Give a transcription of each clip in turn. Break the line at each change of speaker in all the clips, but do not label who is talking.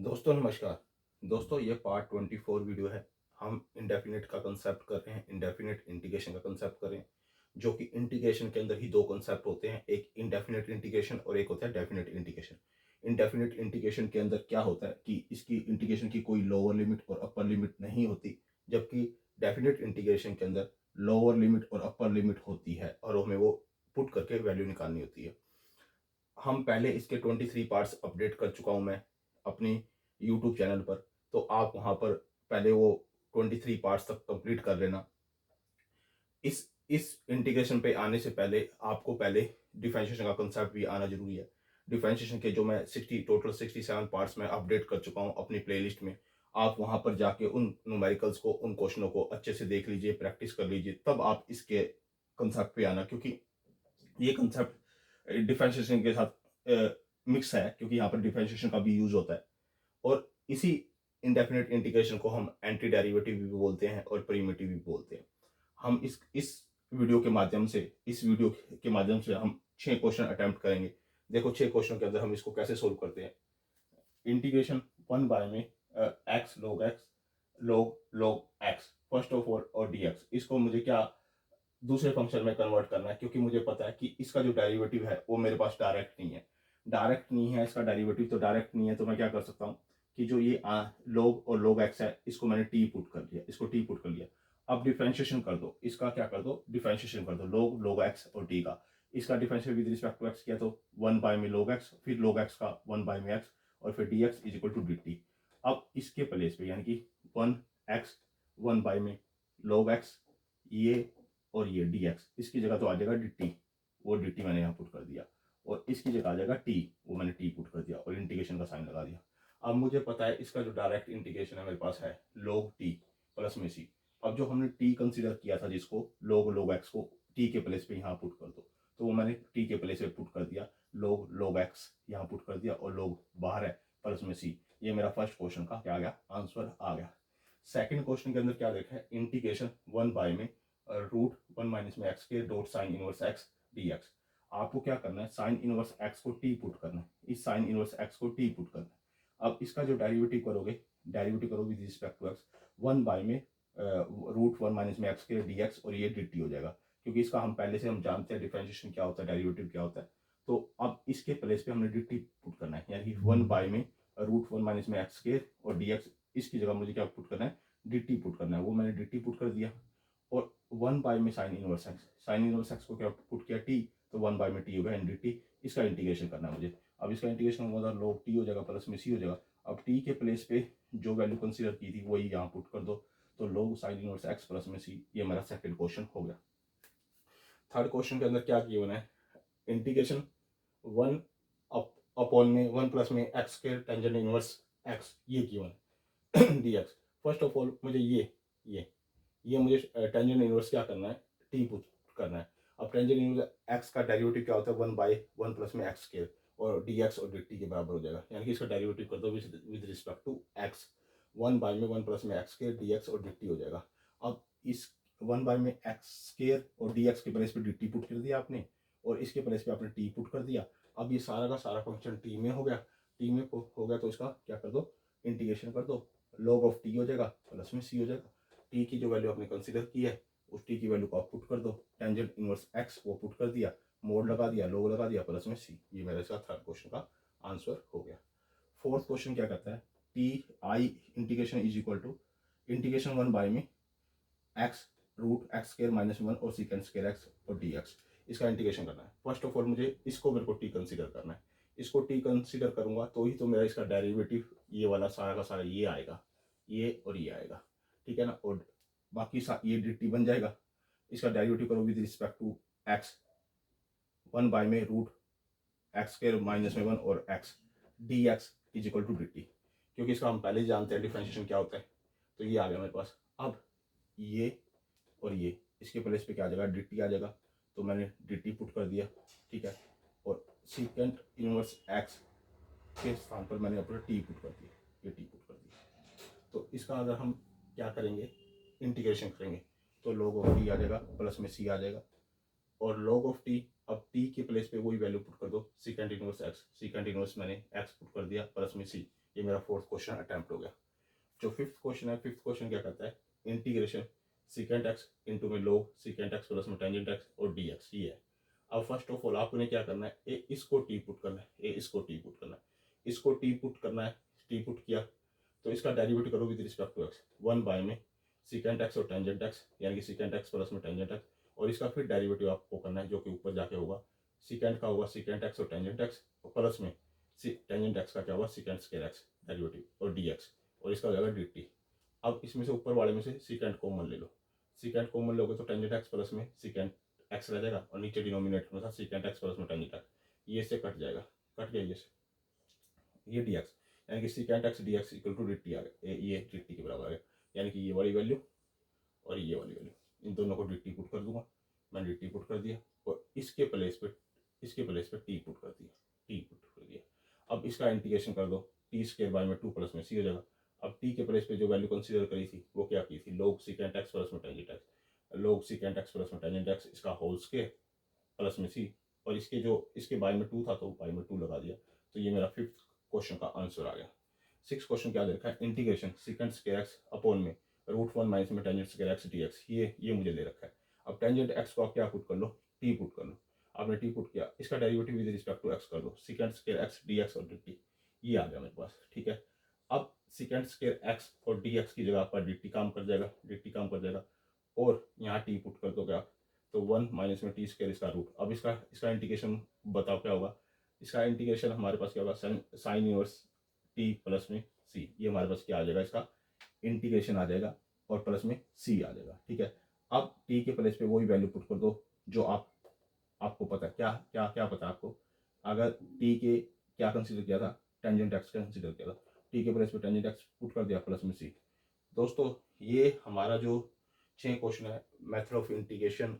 दोस्तों नमस्कार। दोस्तों ये पार्ट 24 वीडियो है। हम इंडेफिनिट का कंसेप्ट कर रहे हैं, इंडेफिनिट इंटीग्रेशन का कंसेप्ट कर रहे हैं, जो कि इंटीग्रेशन के अंदर ही दो कंसेप्ट होते हैं, एक इंडेफिनिट इंटीग्रेशन और एक होता है डेफिनिट इंटीग्रेशन। इंडेफिनिट इंटीग्रेशन के अंदर क्या होता है कि इसकी इंटीग्रेशन की कोई लोअर लिमिट और अपर लिमिट नहीं होती, जबकि डेफिनिट इंटीग्रेशन के अंदर लोअर लिमिट और अपर लिमिट होती है और हमें वो पुट करके वैल्यू निकालनी होती है। हम पहले इसके 23 पार्ट्स अपडेट कर चुका हूँ मैं अपनी यूट्यूब चैनल पर, तो आप वहाँ पर पहले वो 23 पार्ट्स तक कंप्लीट कर लेना। इस इंटीग्रेशन पे आने से पहले आपको पहले डिफरेंशिएशन का कंसेप्ट भी आना जरूरी है। डिफरेंशिएशन के जो मैं 67 पार्ट्स में अपडेट कर चुका हूँ अपनी प्लेलिस्ट में, आप वहाँ पर जाके उन न्यूमेरिकल्स को, उन क्वेश्चनों को अच्छे से देख लीजिए, प्रैक्टिस कर लीजिए, तब आप इसके कंसेप्ट पे आना, क्योंकि ये कंसेप्ट डिफरेंशिएशन के साथ मिक्स है, क्योंकि यहाँ पर डिफरेंशिएशन का भी यूज होता है। और इसी इंडेफिनिट इंटीग्रेशन को हम एंटी डेरिवेटिव भी बोलते हैं और प्रिमिटिव भी बोलते हैं। हम इस वीडियो के माध्यम से हम 6 क्वेश्चन अटेम्प्ट करेंगे। देखो 6 क्वेश्चन के अंदर हम इसको कैसे सोल्व करते हैं। इंटीग्रेशन 1 बाय में x log log x first of all और dx, इसको मुझे क्या दूसरे फंक्शन में कन्वर्ट करना है, क्योंकि मुझे पता है कि इसका जो डेरिवेटिव है वो मेरे पास डायरेक्ट नहीं है इसका डेरिवेटिव तो डायरेक्ट नहीं है, तो मैं क्या कर सकता हूँ कि जो ये log और log x है, इसको मैंने t पुट कर लिया, अब डिफरेंशिएशन कर दो, इसका क्या कर दो, डिफरेंशिएशन कर दो log x और t का। इसका differential with respect to x किया तो 1 बाय में log x, फिर log x का 1 बाय में x, और फिर dx is equal to dt। अब इसके प्लेस पे यानी कि 1x 1 बाय में log x, ये और ये dx, इसकी जगह तो आ जाएगा dt, वो dt मैंने यहाँ पुट कर दिया, और इसकी जगह आ जाएगा t, वो मैंने t पुट कर दिया और इंटीग्रेशन का साइन लगा दिया। अब मुझे पता है इसका जो डायरेक्ट इंटीग्रेशन है मेरे पास है log t प्लस में c। अब जो हमने t कंसीडर किया था, जिसको log x को t के प्लेस पे यहाँ पुट कर दो, तो वो मैंने t के प्लेस पे पुट कर दिया, log x यहाँ पुट कर दिया, और log बाहर है प्लस में c। ये मेरा फर्स्ट क्वेश्चन का क्या आ गया, आंसर आ गया। सेकंड क्वेश्चन के अंदर क्या देखा है, इंटीग्रेशन 1 बाय में √1 माइनस में एक्स के dot sine inverse x dx। आपको क्या करना है, साइन इनवर्स एक्स को t पुट करना है, इस साइन इनवर्स एक्स को t पुट करना है। अब इसका जो डेरिवेटिव करोगे with respect to x, 1 by में √1 माइनस में एक्स के dx, और ये dt हो जाएगा, क्योंकि इसका हम पहले से हम जानते हैं डिफरेंशिएशन क्या होता है, डेरिवेटिव क्या होता है। तो अब इसके प्लेस पे हमने dt पुट करना है, यानी 1 बाय में √1 माइनस में एक्स के और dx, इसकी जगह मुझे क्या पुट करना है, dt पुट करना है, वो मैंने dt पुट कर दिया। और 1 बाय में साइन इनवर्स एक्स को क्या पुट किया, t, तो 1 बाय में t हो गया एन dt। इसका इंटीग्रेशन करना है मुझे। अब इसका इंटीग्रेशन होगा log t हो जाएगा प्लस में c हो जाएगा। अब t के प्लेस पे जो वैल्यू कंसीडर की थी वही यहाँ पुट कर दो, तो log sine inverse x plus में c, ये मेरा सेकंड क्वेश्चन हो गया। थर्ड क्वेश्चन के अंदर क्या किया मैंने, इंटीग्रेशन 1 अपॉन में 1 प्लस में एक्स के टेंजेंट इनवर्स एक्स, ये किया मैंने dx। फर्स्ट ऑफ ऑल मुझे ये मुझे टेंजेंट इनवर्स क्या करना है, t पुट करना है। अब टेंजेंट इनवर्स एक्स का डेरिवेटिव क्या होता है, 1 बाय 1 प्लस में एक्स स्क्वायर, और dx और dt के बराबर हो जाएगा, यानी कि इसका डेरिवेटिव कर दो with respect to x, 1 by में 1 प्लस में एक्स स्क्वायर dx और dt हो जाएगा। अब इस 1 बाय में एक्स स्क्वायर और dx के प्लेस पे dt पुट कर दिया आपने, और इसके प्लेस पे आपने t पुट कर दिया। अब ये सारा का सारा फंक्शन t में हो गया, हो गया, तो इसका क्या कर दो, इंटीग्रेशन कर दो, log ऑफ t हो जाएगा प्लस में c हो जाएगा। t की जो वैल्यू आपने कंसीडर की है, उस t की वैल्यू को आप पुट कर दो, टेंजेंट इनवर्स x वो पुट कर दिया, मोड लगा दिया, log लगा दिया प्लस में c। ये मेरा इसका थर्ड क्वेश्चन का आंसर हो गया। फोर्थ क्वेश्चन क्या कहता है, T I integration is equal to integration 1 by में x √x स्क्वायर माइनस 1 और सेकेंड स्क्वायर x और dx, इसका इंटीग्रेशन करना है। फर्स्ट ऑफ ऑल मुझे इसको मेरे को t कंसीडर करना है, इसको t कंसीडर करूंगा तो ही तो मेरा इसका डेरिवेटिव ये वाला सारा का सारा ये आएगा, ये और ये आएगा, ठीक है ना, और बाकी ये dt बन जाएगा। इसका डेरिवेटिव करो with respect to x, 1 by में √x स्क्वायर माइनस में 1 और x dx is equal to dt, क्योंकि इसका हम पहले ही जानते हैं डिफरेंशिएशन क्या होता है, तो ये आ गया मेरे पास। अब ये और ये, इसके प्लेस पे क्या आ जाएगा, dt आ जाएगा, तो मैंने dt पुट कर दिया, ठीक है, और सेकेंड इनवर्स x के स्थान पर मैंने अपना t पुट कर दिया, ये t पुट कर दिया। तो इसका अगर हम क्या करेंगे, इंटीग्रेशन करेंगे, तो log ऑफ t आ जाएगा प्लस में c आ जाएगा, और log ऑफ t, अब t के प्लेस पे वही वैल्यू पुट कर दो, second inverse x, second inverse मैंने x पुट कर दिया प्लस में c, ये मेरा फोर्थ क्वेश्चन अटेम्प्ट हो गया। जो फिफ्थ क्वेश्चन है, फिफ्थ क्वेश्चन क्या करता है, इंटीग्रेशन सीकेंट एक्स इंटू में लोग सीकेंट एक्स प्लस में टेंजेंट एक्स और डी एक्स, ये है। अब फर्स्ट ऑफ ऑल आपने क्या करना है, ए इसको टी पुट करना है, ए इसको टी पुट करना है, इसको टी पुट करना है। टी पुट किया तो इसका डेरिवेटिव करो with respect to x, one by में सीकेंट एक्स और टेंजेंट एक्स, यानी कि सीकेंट एक्स प्लस में टेंजेंट एक्स, और इसका फिर डेरिवेटिव आपको करना है जो कि ऊपर जाके होगा, सीकेंट का होगा सीकेंट एक्स और टेंजेंट एक्स, प्लस में टेंजेंट एक्स का क्या होगा सीकेंट स्क्वायर एक्स डेरिवेटिव और डी एक्स, और इसका हो जाएगा डी टी। अब इसमें से ऊपर वाले में से सीकेंट कॉमन ले लो, सीकेंट कॉमन लोगे तो टेंजेंट एक्स प्लस में सीकेंट एक्स रह जाएगा, और नीचे डिनोमिनेटर में था सीकेंट एक्स प्लस में टेंजेंट एक्स, ये से कट जाएगा, कट गया ये डी एक्स, यानी कि secant x D x equal to d t आ गया, ये डी टी के बराबर आ गया, यानी कि ये वाली वैल्यू और ये वाली वैल्यू, इन दोनों को डी टी पुट कर दूंगा, मैंने डी टी पुट कर दिया, और इसके प्लेस पे टी पुट कर दिया, टी पुट कर दिया। अब इसका इंटीग्रेशन कर दो, टी स्क्वायर बाय में 2 प्लस में सी हो जाएगा। अब टी के प्लेस पे जो वैल्यू कंसीडर करी थी वो क्या की थी, लोग सीकेंट एक्स प्लस में टेंजेंट एक्स, लोग सीकेंट एक्स प्लस में टेंजेंट एक्स, इसका होल स्क्वायर प्लस में सी, और इसके जो इसके बाय में 2 था तो बाय में 2 लगा दिया, तो ये मेरा फिफ्थ क्वेश्चन का आंसर आ गया। सिक्स क्वेश्चन क्या दे रखा है, integration secant square x upon में रूट 1 माइनस में tangent square x D x, ये मुझे दे रखा है। अब टेंजेंट एक्स को आप क्या पुट कर लो, टी पुट कर लो, आपने टी पुट किया, इसका derivative with respect to x कर दो, secant square x D x और डी टी, ये आ गया मेरे पास, ठीक है। अब सीकेंट स्क्वायर एक्स और डी एक्स की जगह आपका डी टी काम कर जाएगा, डी टी काम कर जाएगा, और यहाँ टी पुट कर दोगे आप, तो 1 माइनस में टी स्क्वायर इसका रूट। अब इसका इंटीग्रेशन बताओ क्या होगा, इसका इंटीग्रेशन हमारे पास क्या होगा, साइन इनवर्स टी प्लस में सी, ये हमारे पास क्या आ जाएगा, इसका इंटीग्रेशन आ जाएगा, और प्लस में सी आ जाएगा, ठीक है। अब टी के प्लेस पे वही वैल्यू पुट कर दो जो आपको पता है, क्या क्या क्या पता है आपको, अगर टी के क्या कंसीडर किया था, टेंजेंट एक्स कंसीडर किया था, टी के प्लेस पे टेंजेंट एक्स पुट कर दिया प्लस में सी। दोस्तों ये हमारा जो 6 क्वेश्चन है मेथड ऑफ इंटीग्रेशन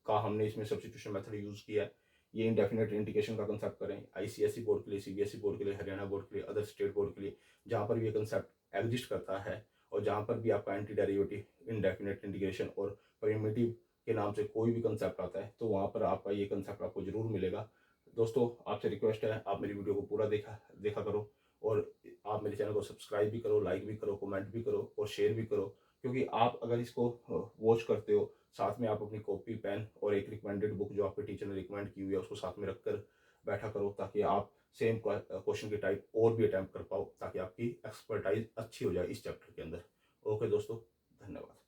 का, हमने इसमें सब्स्टिट्यूशन मेथड यूज किया है। ये इंडेफिनेट इंटीग्रेशन का कंसेप्ट करें आईसीएसई बोर्ड के लिए, सीबीएसई बोर्ड के लिए, हरियाणा बोर्ड के लिए, अदर स्टेट बोर्ड के लिए, जहाँ पर भी ये कंसेप्ट एग्जिस्ट करता है, और जहाँ पर भी आपका एंटी डेरिवेटिव इंडेफिनेट इंटीग्रेशन और प्रिमिटिव के नाम से कोई भी कंसेप्ट आता है, तो वहाँ पर आपका ये कंसेप्ट आपको जरूर मिलेगा। दोस्तों आपसे रिक्वेस्ट है, आप मेरी वीडियो को पूरा देखा करो, और आप मेरे चैनल को सब्सक्राइब भी करो, लाइक भी करो, कमेंट भी करो और शेयर भी करो, क्योंकि आप अगर इसको वॉच करते हो, साथ में आप अपनी कॉपी पेन और एक रिकमेंडेड बुक जो आपके टीचर ने रिकमेंड की हुई है उसको साथ में रखकर बैठा करो, ताकि आप सेम क्वेश्चन की टाइप और भी अटैम्प्ट कर पाओ, ताकि आपकी एक्सपर्टाइज अच्छी हो जाए इस चैप्टर के अंदर। ओके दोस्तों, धन्यवाद।